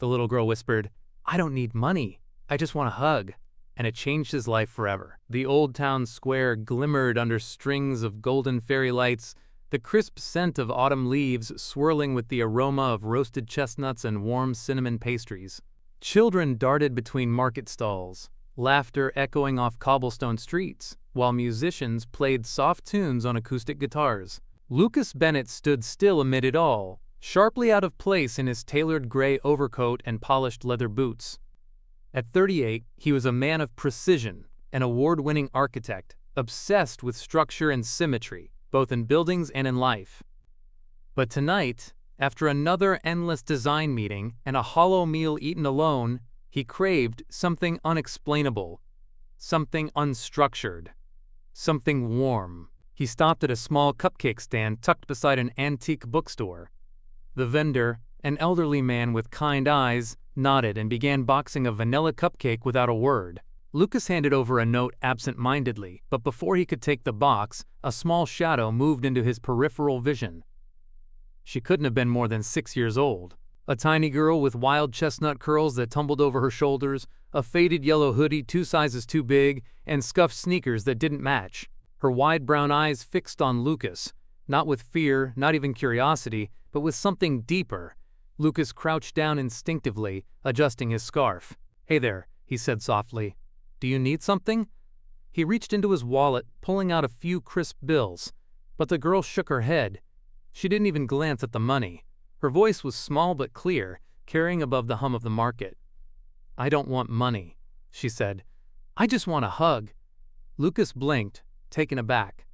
The little girl whispered, "I don't need money. I just want a hug." And it changed his life forever. The old town square glimmered under strings of golden fairy lights, the crisp scent of autumn leaves swirling with the aroma of roasted chestnuts and warm cinnamon pastries. Children darted between market stalls, laughter echoing off cobblestone streets, while musicians played soft tunes on acoustic guitars. Lucas Bennett stood still amid it all, sharply out of place in his tailored gray overcoat and polished leather boots. At 38, he was a man of precision, an award-winning architect, obsessed with structure and symmetry, both in buildings and in life. But tonight, after another endless design meeting and a hollow meal eaten alone, he craved something unexplainable, something unstructured, something warm. He stopped at a small cupcake stand tucked beside an antique bookstore. The vendor, an elderly man with kind eyes, nodded and began boxing a vanilla cupcake without a word. Lucas handed over a note absent-mindedly, but before he could take the box, a small shadow moved into his peripheral vision. She couldn't have been more than 6 years old. A tiny girl with wild chestnut curls that tumbled over her shoulders, a faded yellow hoodie 2 sizes too big, and scuffed sneakers that didn't match. Her wide brown eyes fixed on Lucas, not with fear, not even curiosity, but with something deeper. Lucas crouched down instinctively, adjusting his scarf. "Hey there," he said softly. "Do you need something?" He reached into his wallet, pulling out a few crisp bills. But the girl shook her head. She didn't even glance at the money. Her voice was small but clear, carrying above the hum of the market. "I don't want money," she said. "I just want a hug." Lucas blinked, taken aback.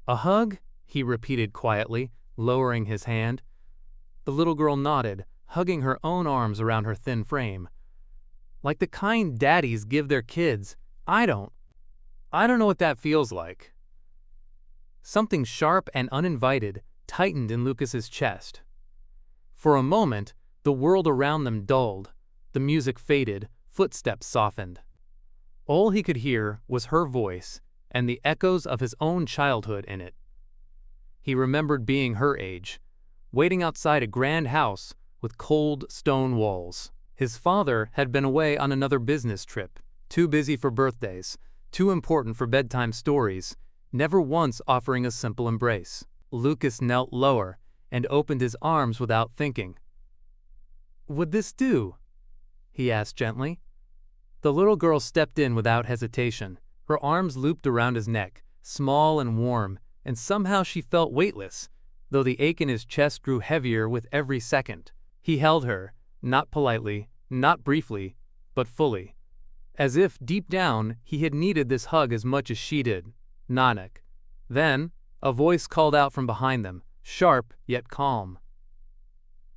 "A hug?" he repeated quietly, lowering his hand. The little girl nodded, hugging her own arms around her thin frame. "Like the kind daddies give their kids. I don't know what that feels like." Something sharp and uninvited tightened in Lucas's chest. For a moment, the world around them dulled. The music faded, footsteps softened. All he could hear was her voice and the echoes of his own childhood in it. He remembered being her age, waiting outside a grand house with cold stone walls. His father had been away on another business trip, too busy for birthdays, too important for bedtime stories, never once offering a simple embrace. Lucas knelt lower and opened his arms without thinking. "Would this do?" he asked gently. The little girl stepped in without hesitation, her arms looped around his neck, small and warm, and somehow she felt weightless, though the ache in his chest grew heavier with every second. He held her, not politely, not briefly, but fully, as if, deep down, he had needed this hug as much as she did. "Nanak." Then, a voice called out from behind them, sharp yet calm.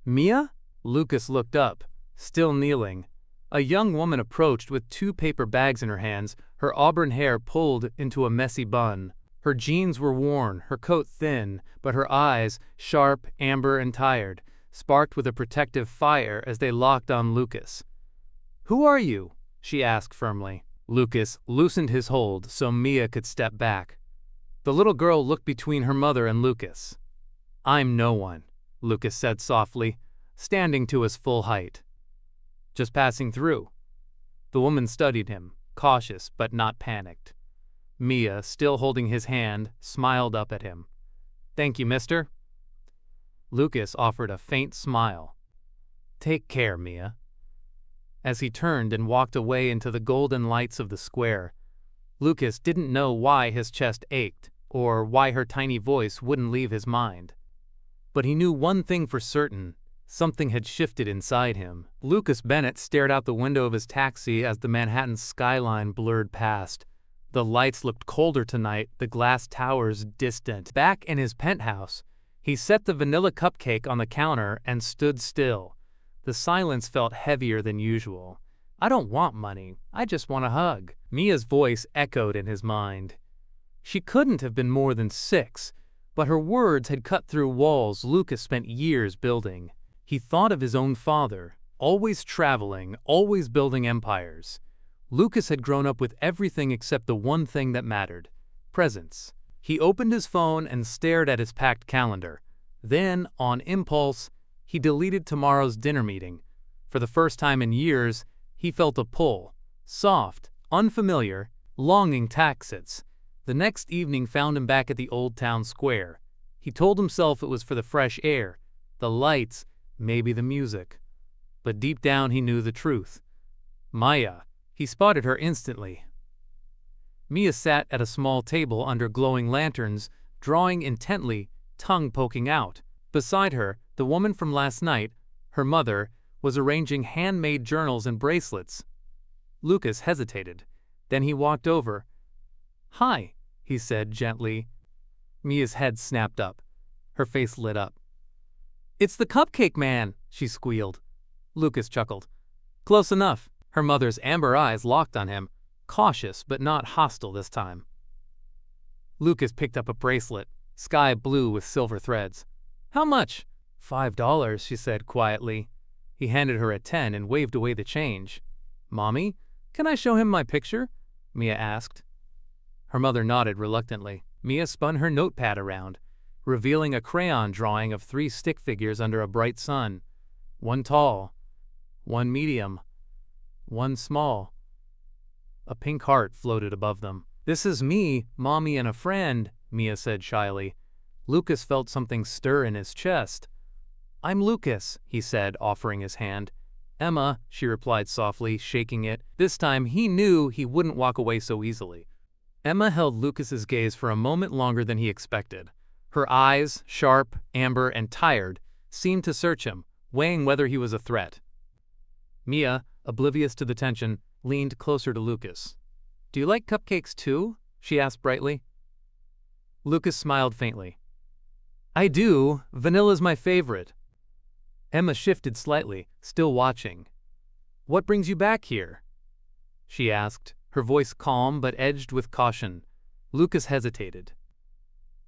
"Mia?" Lucas looked up, still kneeling. A young woman approached with 2 paper bags in her hands, her auburn hair pulled into a messy bun. Her jeans were worn, her coat thin, but her eyes, sharp, amber, and tired, sparked with a protective fire as they locked on Lucas. "Who are you?" she asked firmly. Lucas loosened his hold so Mia could step back. The little girl looked between her mother and Lucas. "I'm no one," Lucas said softly, standing to his full height. "Just passing through." The woman studied him, cautious but not panicked. Mia, still holding his hand, smiled up at him. "Thank you, mister." Lucas offered a faint smile. "Take care, Mia." As he turned and walked away into the golden lights of the square, Lucas didn't know why his chest ached or why her tiny voice wouldn't leave his mind. But he knew one thing for certain: something had shifted inside him. Lucas Bennett stared out the window of his taxi as the Manhattan skyline blurred past. The lights looked colder tonight, the glass towers distant. Back in his penthouse, he set the vanilla cupcake on the counter and stood still. The silence felt heavier than usual. "I don't want money, I just want a hug." Mia's voice echoed in his mind. She couldn't have been more than 6, but her words had cut through walls Lucas spent years building. He thought of his own father, always traveling, always building empires. Lucas had grown up with everything except the one thing that mattered: presents. He opened his phone and stared at his packed calendar. Then, on impulse, he deleted tomorrow's dinner meeting. For the first time in years, he felt a pull. Soft, unfamiliar, longing taxits. The next evening found him back at the old town square. He told himself it was for the fresh air, the lights, maybe the music. But deep down he knew the truth. Maya. He spotted her instantly. Mia sat at a small table under glowing lanterns, drawing intently, tongue poking out. Beside her, the woman from last night, her mother, was arranging handmade journals and bracelets. Lucas hesitated. Then he walked over. "Hi," he said gently. Mia's head snapped up. Her face lit up. "It's the cupcake man," she squealed. Lucas chuckled. "Close enough." Her mother's amber eyes locked on him, cautious but not hostile this time. Lucas picked up a bracelet, sky blue with silver threads. "How much?" $5, she said quietly. He handed her a 10 and waved away the change. "Mommy, can I show him my picture?" Mia asked. Her mother nodded reluctantly. Mia spun her notepad around, revealing a crayon drawing of 3 stick figures under a bright sun. One tall, one medium, one small. A pink heart floated above them. "This is me, Mommy, and a friend," Mia said shyly. Lucas felt something stir in his chest. "I'm Lucas," he said, offering his hand. "Emma," she replied softly, shaking it. This time he knew he wouldn't walk away so easily. Emma held Lucas's gaze for a moment longer than he expected. Her eyes, sharp, amber, and tired, seemed to search him, weighing whether he was a threat. Mia, oblivious to the tension, leaned closer to Lucas. "Do you like cupcakes too?" she asked brightly. Lucas smiled faintly. "I do. Vanilla's my favorite." Emma shifted slightly, still watching. "What brings you back here?" she asked, her voice calm but edged with caution. Lucas hesitated.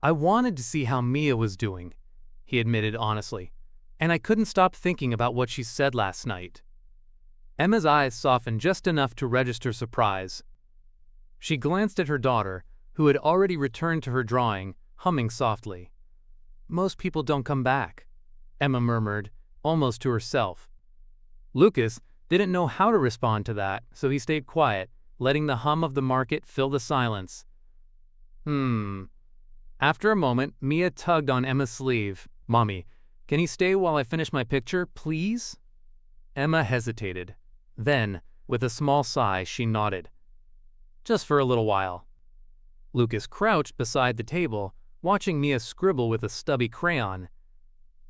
"I wanted to see how Mia was doing," he admitted honestly, "and I couldn't stop thinking about what she said last night." Emma's eyes softened just enough to register surprise. She glanced at her daughter, who had already returned to her drawing, humming softly. "Most people don't come back," Emma murmured, almost to herself. Lucas didn't know how to respond to that, so he stayed quiet, letting the hum of the market fill the silence. After a moment, Mia tugged on Emma's sleeve. "Mommy, can he stay while I finish my picture, please?" Emma hesitated. Then, with a small sigh, she nodded. "Just for a little while." Lucas crouched beside the table, watching Mia scribble with a stubby crayon.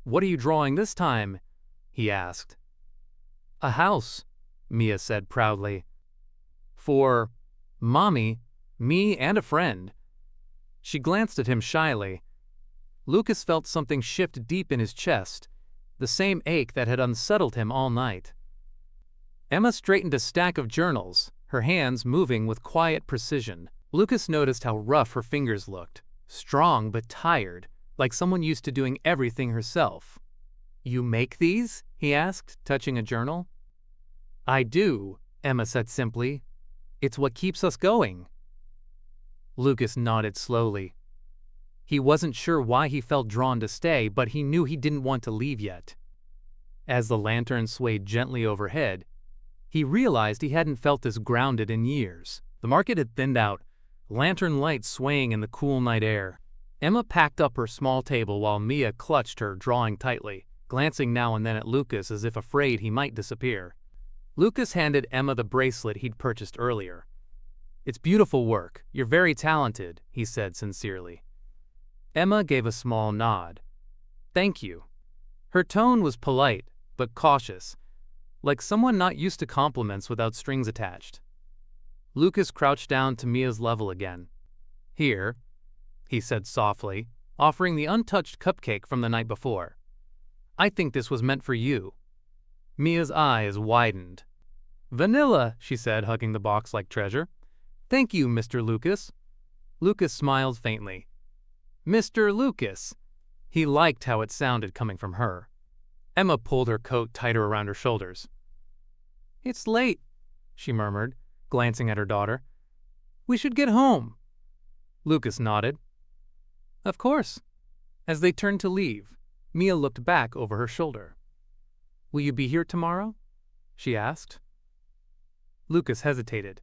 "What are you drawing this time?" he asked. "A house," Mia said proudly. "For Mommy, me, and a friend." She glanced at him shyly. Lucas felt something shift deep in his chest, the same ache that had unsettled him all night. Emma straightened a stack of journals, her hands moving with quiet precision. Lucas noticed how rough her fingers looked, strong but tired, like someone used to doing everything herself. "You make these?" he asked, touching a journal. "I do," Emma said simply. "It's what keeps us going." Lucas nodded slowly. He wasn't sure why he felt drawn to stay, but he knew he didn't want to leave yet. As the lantern swayed gently overhead, he realized he hadn't felt this grounded in years. The market had thinned out, lantern lights swaying in the cool night air. Emma packed up her small table while Mia clutched her, drawing tightly, glancing now and then at Lucas as if afraid he might disappear. Lucas handed Emma the bracelet he'd purchased earlier. "It's beautiful work. You're very talented," he said sincerely. Emma gave a small nod. "Thank you." Her tone was polite, but cautious, like someone not used to compliments without strings attached. Lucas crouched down to Mia's level again. "Here," he said softly, offering the untouched cupcake from the night before. "I think this was meant for you." Mia's eyes widened. "Vanilla," she said, hugging the box like treasure. "Thank you, Mr. Lucas." Lucas smiled faintly. "Mr. Lucas." He liked how it sounded coming from her. Emma pulled her coat tighter around her shoulders. "It's late," she murmured, glancing at her daughter. "We should get home." Lucas nodded. "Of course." As they turned to leave, Mia looked back over her shoulder. "Will you be here tomorrow?" she asked. Lucas hesitated.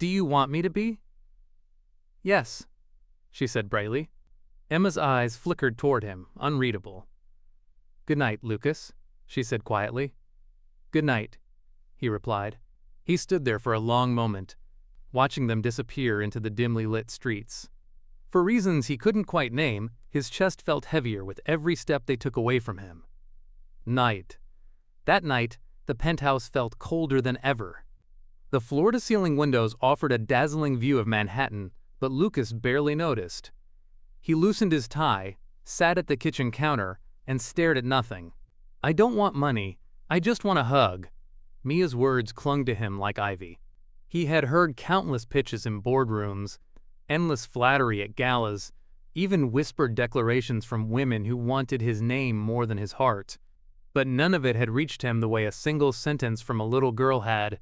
Do you want me to be? Yes, she said brightly. Emma's eyes flickered toward him, unreadable. Good night, Lucas, she said quietly. Good night, he replied. He stood there for a long moment, watching them disappear into the dimly lit streets. For reasons he couldn't quite name, his chest felt heavier with every step they took away from him. Night. That night, the penthouse felt colder than ever. The floor-to-ceiling windows offered a dazzling view of Manhattan, but Lucas barely noticed. He loosened his tie, sat at the kitchen counter, and stared at nothing. I don't want money, I just want a hug. Mia's words clung to him like ivy. He had heard countless pitches in boardrooms, endless flattery at galas, even whispered declarations from women who wanted his name more than his heart. But none of it had reached him the way a single sentence from a little girl had.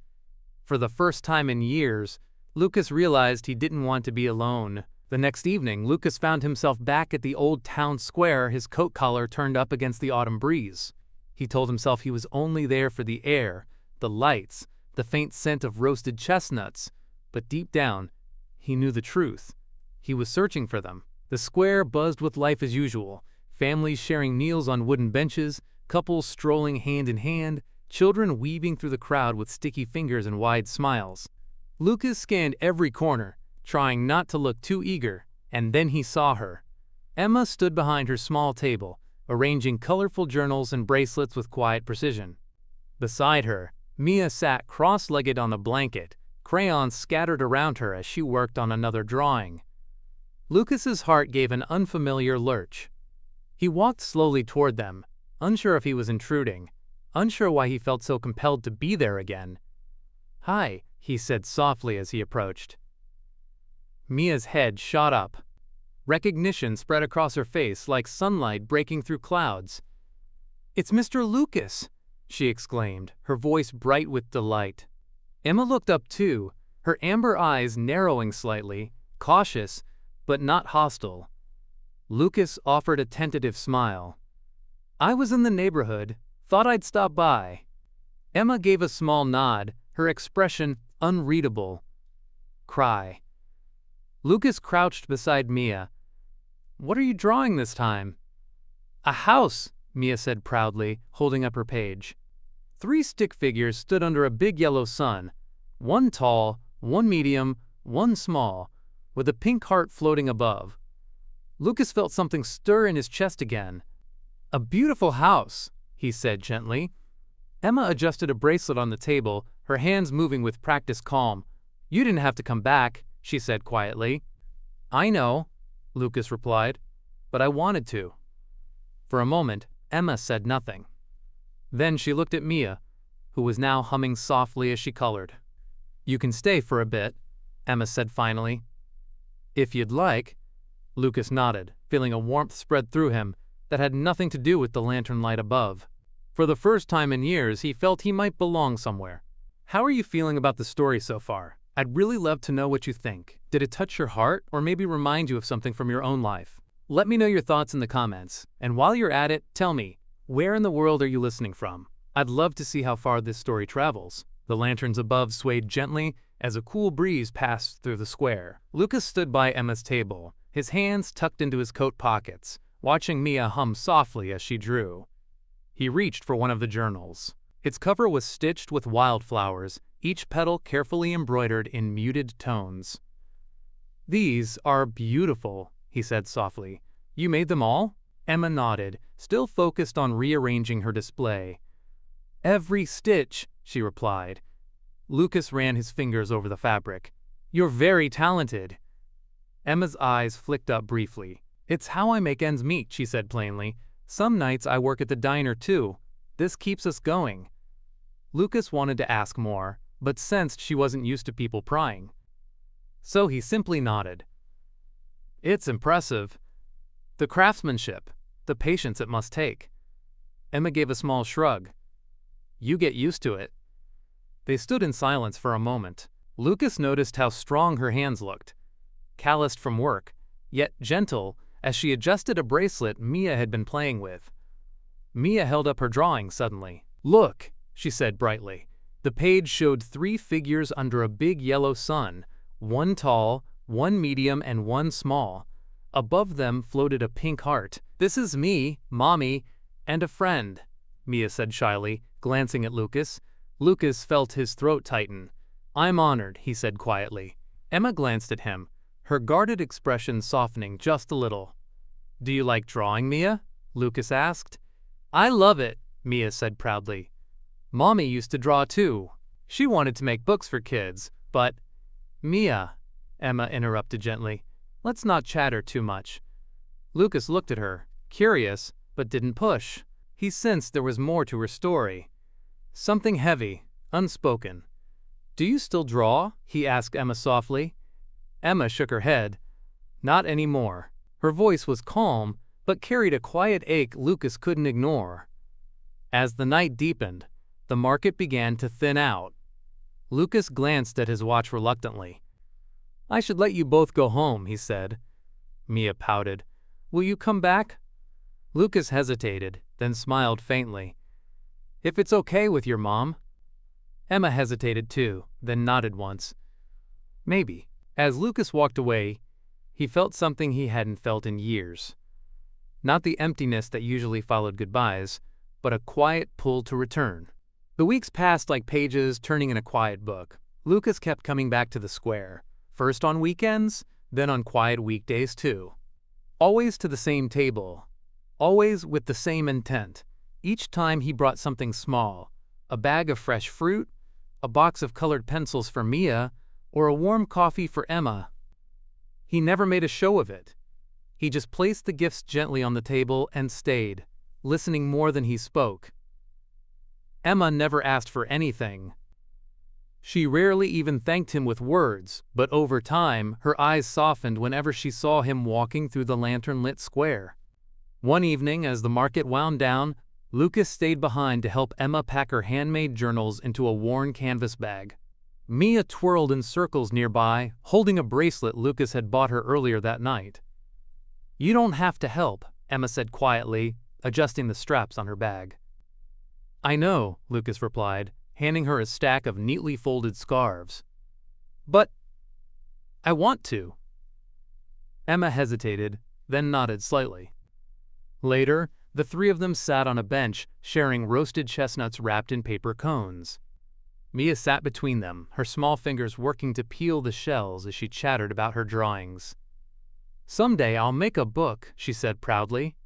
For the first time in years, Lucas realized he didn't want to be alone. The next evening, Lucas found himself back at the old town square, his coat collar turned up against the autumn breeze. He told himself he was only there for the air, the lights, the faint scent of roasted chestnuts, but deep down, he knew the truth. He was searching for them. The square buzzed with life as usual, families sharing meals on wooden benches, couples strolling hand in hand, children weaving through the crowd with sticky fingers and wide smiles. Lucas scanned every corner, trying not to look too eager, and then he saw her. Emma stood behind her small table, arranging colorful journals and bracelets with quiet precision. Beside her, Mia sat cross-legged on a blanket, crayons scattered around her as she worked on another drawing. Lucas's heart gave an unfamiliar lurch. He walked slowly toward them, unsure if he was intruding, unsure why he felt so compelled to be there again. Hi, he said softly as he approached. Mia's head shot up. Recognition spread across her face like sunlight breaking through clouds. It's Mr. Lucas, she exclaimed, her voice bright with delight. Emma looked up too, her amber eyes narrowing slightly, cautious, but not hostile. Lucas offered a tentative smile. I was in the neighborhood, thought I'd stop by. Emma gave a small nod, her expression unreadable. Cry. Lucas crouched beside Mia. What are you drawing this time? A house, Mia said proudly, holding up her page. 3 stick figures stood under a big yellow sun, one tall, one medium, one small, with a pink heart floating above. Lucas felt something stir in his chest again. A beautiful house, he said gently. Emma adjusted a bracelet on the table, her hands moving with practiced calm. You didn't have to come back, she said quietly. I know, Lucas replied, but I wanted to. For a moment, Emma said nothing. Then she looked at Mia, who was now humming softly as she colored. You can stay for a bit, Emma said finally. If you'd like. Lucas nodded, feeling a warmth spread through him that had nothing to do with the lantern light above. For the first time in years, he felt he might belong somewhere. How are you feeling about the story so far? I'd really love to know what you think. Did it touch your heart or maybe remind you of something from your own life? Let me know your thoughts in the comments. And while you're at it, tell me, where in the world are you listening from? I'd love to see how far this story travels. The lanterns above swayed gently as a cool breeze passed through the square. Lucas stood by Emma's table, his hands tucked into his coat pockets, watching Mia hum softly as she drew. He reached for one of the journals. Its cover was stitched with wildflowers, each petal carefully embroidered in muted tones. These are beautiful, he said softly. You made them all? Emma nodded, still focused on rearranging her display. Every stitch, she replied. Lucas ran his fingers over the fabric. You're very talented. Emma's eyes flicked up briefly. It's how I make ends meet, she said plainly. Some nights I work at the diner too. This keeps us going. Lucas wanted to ask more, but sensed she wasn't used to people prying. So he simply nodded. It's impressive. The craftsmanship, the patience it must take. Emma gave a small shrug. You get used to it. They stood in silence for a moment. Lucas noticed how strong her hands looked, calloused from work, yet gentle as she adjusted a bracelet Mia had been playing with. Mia held up her drawing suddenly. "Look," she said brightly. The page showed 3 figures under a big yellow sun, one tall, one medium, and one small. Above them floated a pink heart. "This is me, Mommy, and a friend," Mia said shyly, glancing at Lucas. Lucas felt his throat tighten. "I'm honored," he said quietly. Emma glanced at him, her guarded expression softening just a little. "Do you like drawing, Mia?" Lucas asked. "I love it," Mia said proudly. "Mommy used to draw too. She wanted to make books for kids, but—" "Mia," Emma interrupted gently, "let's not chatter too much." Lucas looked at her, curious, but didn't push. He sensed there was more to her story. Something heavy, unspoken. "Do you still draw?" he asked Emma softly. Emma shook her head. "Not anymore." Her voice was calm, but carried a quiet ache Lucas couldn't ignore. As the night deepened, the market began to thin out. Lucas glanced at his watch reluctantly. "I should let you both go home," he said. Mia pouted. "Will you come back?" Lucas hesitated, then smiled faintly. "If it's okay with your mom." Emma hesitated too, then nodded once. "Maybe." As Lucas walked away, he felt something he hadn't felt in years. Not the emptiness that usually followed goodbyes, but a quiet pull to return. The weeks passed like pages turning in a quiet book. Lucas kept coming back to the square, first on weekends, then on quiet weekdays too. Always to the same table, always with the same intent. Each time he brought something small, a bag of fresh fruit, a box of colored pencils for Mia, or a warm coffee for Emma. He never made a show of it. He just placed the gifts gently on the table and stayed, listening more than he spoke. Emma never asked for anything. She rarely even thanked him with words, but over time, her eyes softened whenever she saw him walking through the lantern-lit square. One evening, as the market wound down, Lucas stayed behind to help Emma pack her handmade journals into a worn canvas bag. Mia twirled in circles nearby, holding a bracelet Lucas had bought her earlier that night. "You don't have to help," Emma said quietly, adjusting the straps on her bag. "I know," Lucas replied, handing her a stack of neatly folded scarves. "But I want to." Emma hesitated, then nodded slightly. Later, the 3 of them sat on a bench, sharing roasted chestnuts wrapped in paper cones. Mia sat between them, her small fingers working to peel the shells as she chattered about her drawings. "Someday I'll make a book," she said proudly.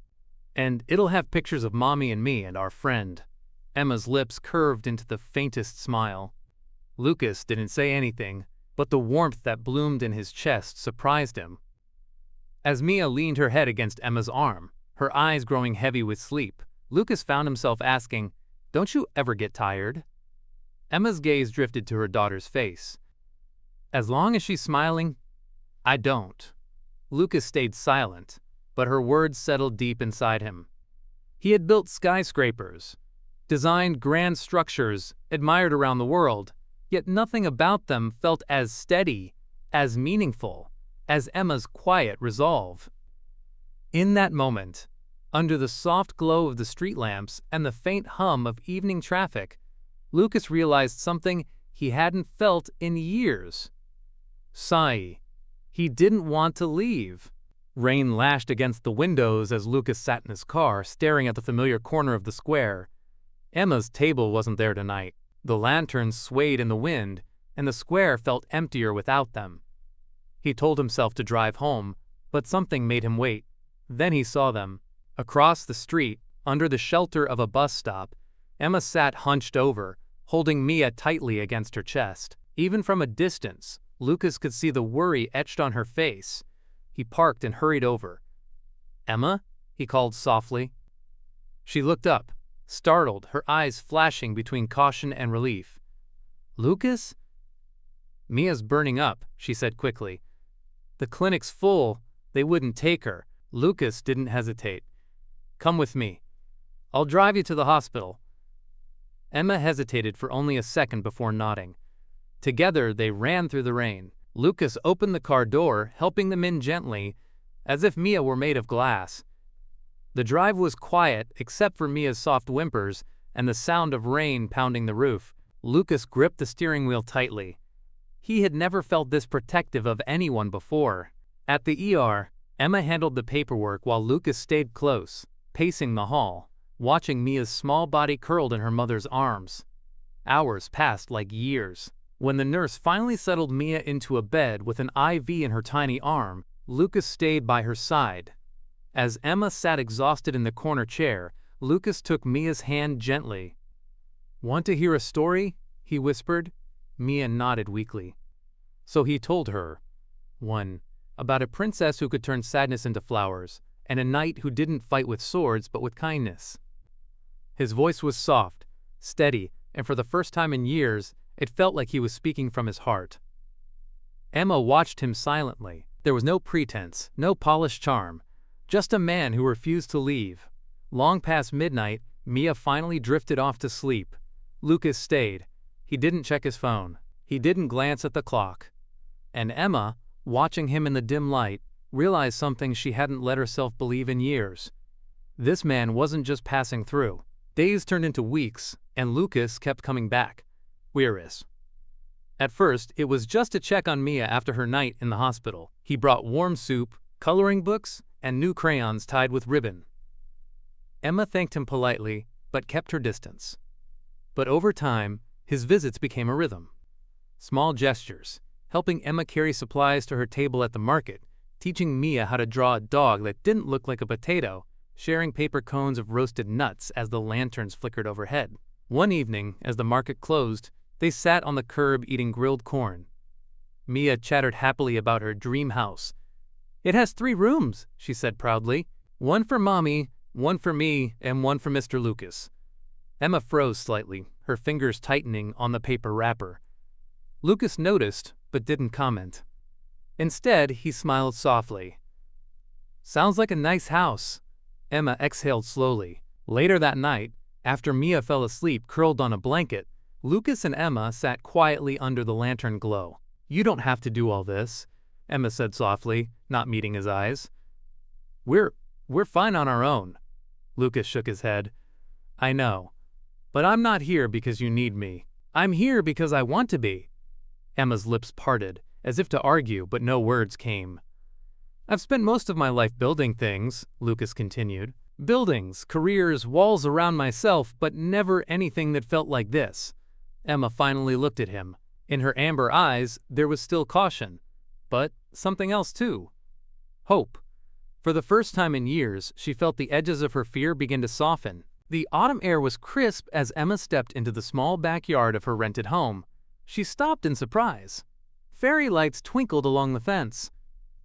"And it'll have pictures of Mommy and me and our friend." Emma's lips curved into the faintest smile. Lucas didn't say anything, but the warmth that bloomed in his chest surprised him. As Mia leaned her head against Emma's arm, her eyes growing heavy with sleep, Lucas found himself asking, "Don't you ever get tired?" Emma's gaze drifted to her daughter's face. "As long as she's smiling, I don't." Lucas stayed silent, but her words settled deep inside him. He had built skyscrapers, designed grand structures admired around the world, yet nothing about them felt as steady, as meaningful, as Emma's quiet resolve. In that moment, under the soft glow of the street lamps and the faint hum of evening traffic, Lucas realized something he hadn't felt in years. Sigh. He didn't want to leave. Rain lashed against the windows as Lucas sat in his car, staring at the familiar corner of the square. Emma's table wasn't there tonight. The lanterns swayed in the wind, and the square felt emptier without them. He told himself to drive home, but something made him wait. Then he saw them. Across the street, under the shelter of a bus stop, Emma sat hunched over, holding Mia tightly against her chest. Even from a distance, Lucas could see the worry etched on her face. He parked and hurried over. "Emma?" he called softly. She looked up, startled, her eyes flashing between caution and relief. "Lucas?" "Mia's burning up," she said quickly. "The clinic's full. They wouldn't take her." Lucas didn't hesitate. "Come with me. I'll drive you to the hospital." Emma hesitated for only a second before nodding. Together, they ran through the rain. Lucas opened the car door, helping them in gently, as if Mia were made of glass. The drive was quiet, except for Mia's soft whimpers, and the sound of rain pounding the roof. Lucas gripped the steering wheel tightly. He had never felt this protective of anyone before. At the ER, Emma handled the paperwork while Lucas stayed close, pacing the hall, watching Mia's small body curled in her mother's arms. Hours passed like years. When the nurse finally settled Mia into a bed with an IV in her tiny arm, Lucas stayed by her side. As Emma sat exhausted in the corner chair, Lucas took Mia's hand gently. "Want to hear a story?" he whispered. Mia nodded weakly. So he told her. One, about a princess who could turn sadness into flowers, and a knight who didn't fight with swords but with kindness. His voice was soft, steady, and for the first time in years, it felt like he was speaking from his heart. Emma watched him silently. There was no pretense, no polished charm, just a man who refused to leave. Long past midnight, Mia finally drifted off to sleep. Lucas stayed. He didn't check his phone. He didn't glance at the clock. And Emma, watching him in the dim light, realized something she hadn't let herself believe in years. This man wasn't just passing through. Days turned into weeks, and Lucas kept coming back. Wearis. At first, it was just to check on Mia after her night in the hospital. He brought warm soup, coloring books, and new crayons tied with ribbon. Emma thanked him politely, but kept her distance. But over time, his visits became a rhythm. Small gestures, helping Emma carry supplies to her table at the market, teaching Mia how to draw a dog that didn't look like a potato, sharing paper cones of roasted nuts as the lanterns flickered overhead. One evening, as the market closed, they sat on the curb eating grilled corn. Mia chattered happily about her dream house. "It has 3 rooms," she said proudly. "One for Mommy, one for me, and one for Mr. Lucas." Emma froze slightly, her fingers tightening on the paper wrapper. Lucas noticed, but didn't comment. Instead, he smiled softly. "Sounds like a nice house." Emma exhaled slowly. Later that night, after Mia fell asleep curled on a blanket, Lucas and Emma sat quietly under the lantern glow. "You don't have to do all this," Emma said softly, not meeting his eyes. We're fine on our own." Lucas shook his head. "I know. But I'm not here because you need me. I'm here because I want to be." Emma's lips parted, as if to argue, but no words came. "I've spent most of my life building things," Lucas continued. "Buildings, careers, walls around myself, but never anything that felt like this." Emma finally looked at him. In her amber eyes, there was still caution. But something else too. Hope. For the first time in years, she felt the edges of her fear begin to soften. The autumn air was crisp as Emma stepped into the small backyard of her rented home. She stopped in surprise. Fairy lights twinkled along the fence.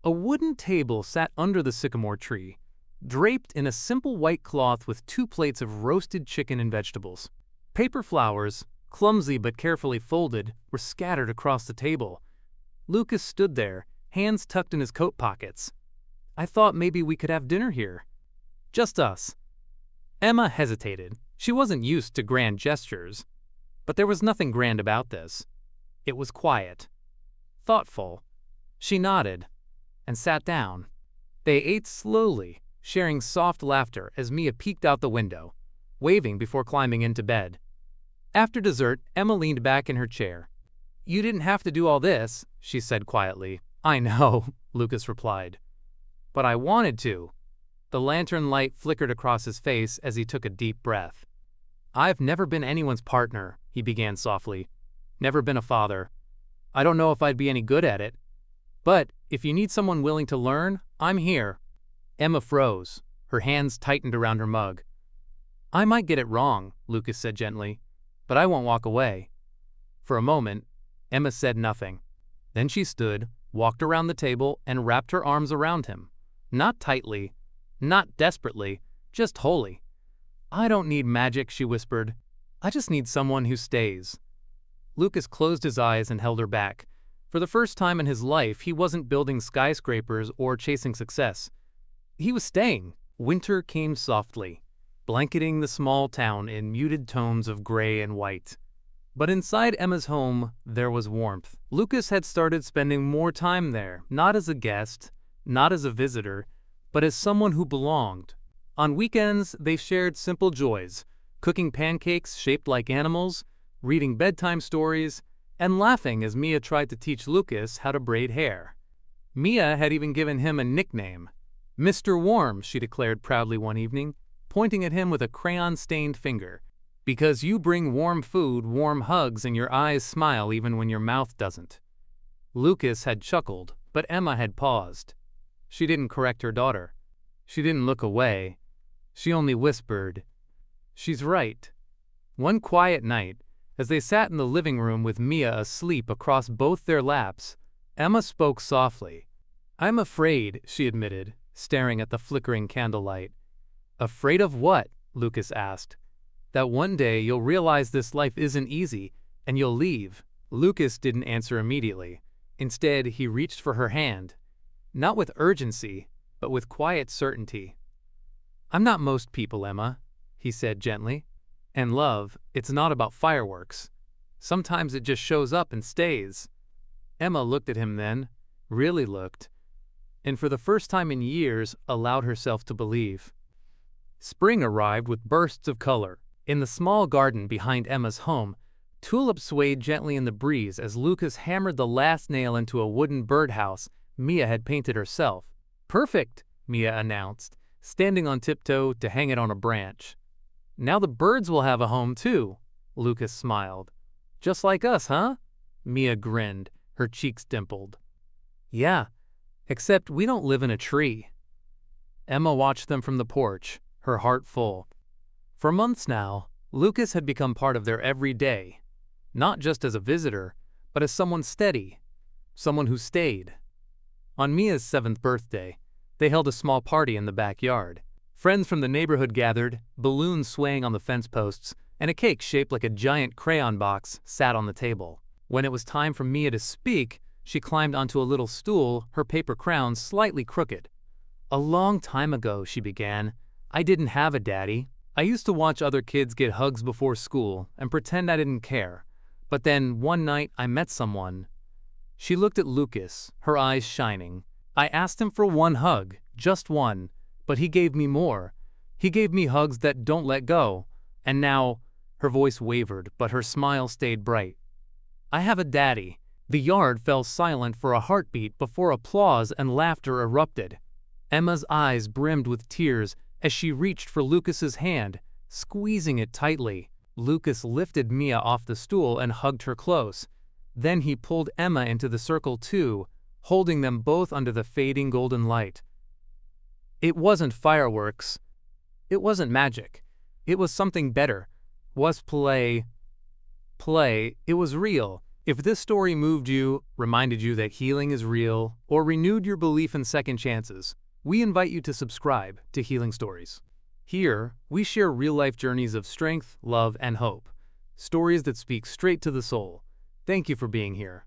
A wooden table sat under the sycamore tree, draped in a simple white cloth with 2 plates of roasted chicken and vegetables. Paper flowers, clumsy but carefully folded, were scattered across the table. Lucas stood there, hands tucked in his coat pockets. "I thought maybe we could have dinner here. Just us." Emma hesitated. She wasn't used to grand gestures. But there was nothing grand about this. It was quiet, thoughtful. She nodded and sat down. They ate slowly, sharing soft laughter as Mia peeked out the window, waving before climbing into bed. After dessert, Emma leaned back in her chair. "You didn't have to do all this," she said quietly. "I know," Lucas replied. "But I wanted to." The lantern light flickered across his face as he took a deep breath. "I've never been anyone's partner," he began softly. "Never been a father. I don't know if I'd be any good at it. But if you need someone willing to learn, I'm here." Emma froze. Her hands tightened around her mug. "I might get it wrong," Lucas said gently, "but I won't walk away." For a moment, Emma said nothing. Then she stood, walked around the table, and wrapped her arms around him. Not tightly, not desperately, just wholly. "I don't need magic," she whispered. "I just need someone who stays." Lucas closed his eyes and held her back. For the first time in his life, he wasn't building skyscrapers or chasing success. He was staying. Winter came softly, blanketing the small town in muted tones of gray and white. But inside Emma's home, there was warmth. Lucas had started spending more time there, not as a guest, not as a visitor, but as someone who belonged. On weekends, they shared simple joys, cooking pancakes shaped like animals, reading bedtime stories, and laughing as Mia tried to teach Lucas how to braid hair. Mia had even given him a nickname. Mr. Warm, she declared proudly one evening, pointing at him with a crayon-stained finger. Because you bring warm food, warm hugs, and your eyes smile even when your mouth doesn't. Lucas had chuckled, but Emma had paused. She didn't correct her daughter. She didn't look away. She only whispered, "She's right." One quiet night, as they sat in the living room with Mia asleep across both their laps, Emma spoke softly. "I'm afraid," she admitted, staring at the flickering candlelight. "Afraid of what?" Lucas asked. "That one day you'll realize this life isn't easy, and you'll leave." Lucas didn't answer immediately. Instead, he reached for her hand. Not with urgency, but with quiet certainty. "I'm not most people, Emma," he said gently. "And love, it's not about fireworks. Sometimes it just shows up and stays." Emma looked at him then, really looked, and for the first time in years allowed herself to believe. Spring arrived with bursts of color. In the small garden behind Emma's home, tulips swayed gently in the breeze as Lucas hammered the last nail into a wooden birdhouse Mia had painted herself. "Perfect," Mia announced, standing on tiptoe to hang it on a branch. "Now the birds will have a home too," Lucas smiled. "Just like us, huh?" Mia grinned, her cheeks dimpled. "Yeah, except we don't live in a tree." Emma watched them from the porch, her heart full. For months now, Lucas had become part of their every day, not just as a visitor, but as someone steady, someone who stayed. On Mia's 7th birthday, they held a small party in the backyard. Friends from the neighborhood gathered, balloons swaying on the fence posts, and a cake shaped like a giant crayon box sat on the table. When it was time for Mia to speak, she climbed onto a little stool, her paper crown slightly crooked. "A long time ago," she began, "I didn't have a daddy. I used to watch other kids get hugs before school and pretend I didn't care. But then, one night, I met someone." She looked at Lucas, her eyes shining. "I asked him for one hug, just one, but he gave me more. He gave me hugs that don't let go. And now," her voice wavered, but her smile stayed bright, "I have a daddy." The yard fell silent for a heartbeat before applause and laughter erupted. Emma's eyes brimmed with tears as she reached for Lucas's hand, squeezing it tightly. Lucas lifted Mia off the stool and hugged her close. Then he pulled Emma into the circle too, holding them both under the fading golden light. It wasn't fireworks. It wasn't magic. It was something better. Was play. It was real. If this story moved you, reminded you that healing is real, or renewed your belief in second chances, we invite you to subscribe to Healing Stories. Here, we share real-life journeys of strength, love, and hope. Stories that speak straight to the soul. Thank you for being here.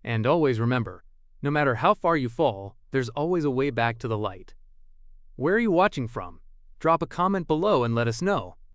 And always remember, no matter how far you fall, there's always a way back to the light. Where are you watching from? Drop a comment below and let us know.